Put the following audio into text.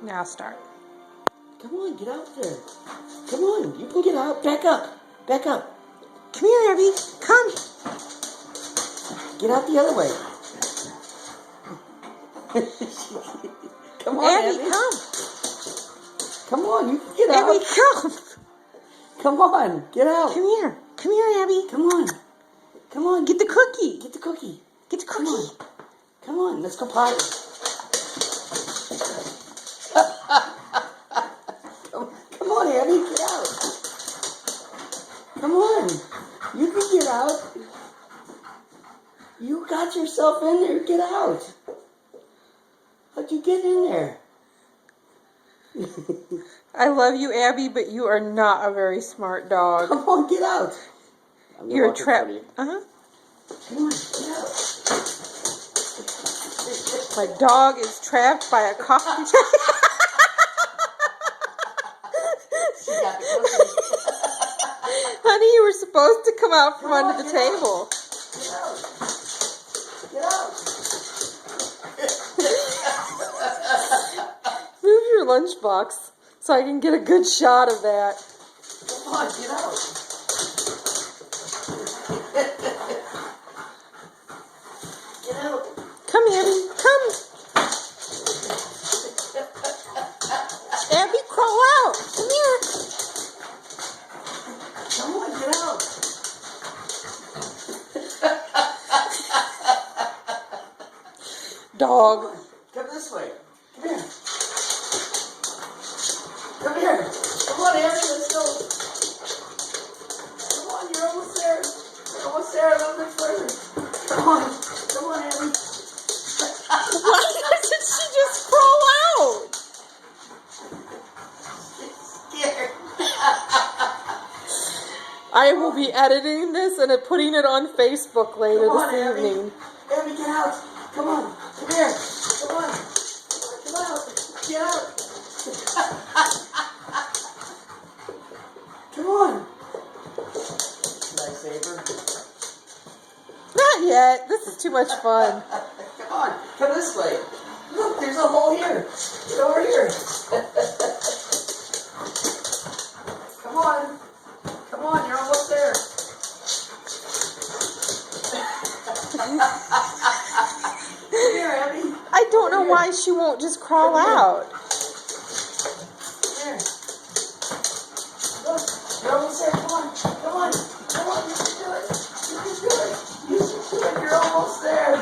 Now start. Come on, get out there. Come on, you can get out. Back up. Back up. Come here, Abby. Come. Get out the other way. Come on, Abby, Abby. come. Come on, you can get Abby, out. come. Come on, get out. Come here. Come here, Abby. Come on. Come on. Get the cookie. Get the cookie. Get the Come cookie. on. Come on, let's go potty. Come on, Abby, get out. Come on. You can get out. You got yourself in there. Get out. How'd you get in there? I love you, Abby, but you are not a very smart dog. Come on, get out. You're trapped. Come on, get out. My dog is trapped by a coffee table. She got the cookie. Honey, you were supposed to come out from under the table. Get out. Get out. Move your lunchbox so I can get a good shot of that. Come on, get out. Get out. Come, Abby. Come. Abby, crawl out. Come here. Come on, get out. Dog. Come this way. Come here. Come here. Come on, Abby, let's go. Come on, you're almost there. You're almost there. A little bit further. Come on. Come on, Abby. Why did she just crawl out? She's scared. I will be editing this and putting it on Facebook later Come on, this Abby. evening. Abby, get out. Come on. Come here. Come on. Come out. Get out. Come on. Should I save her? Not yet. This is too much fun. Come on. Come this way. Look, there's a hole here. Get over here. Come on. Come on, you're almost there. Come here, Abby. I don't know why she won't just crawl out. Here. Look, you're almost there. Come on. Come on. Come on. You can do it. You can do it. You can do it. You're almost there.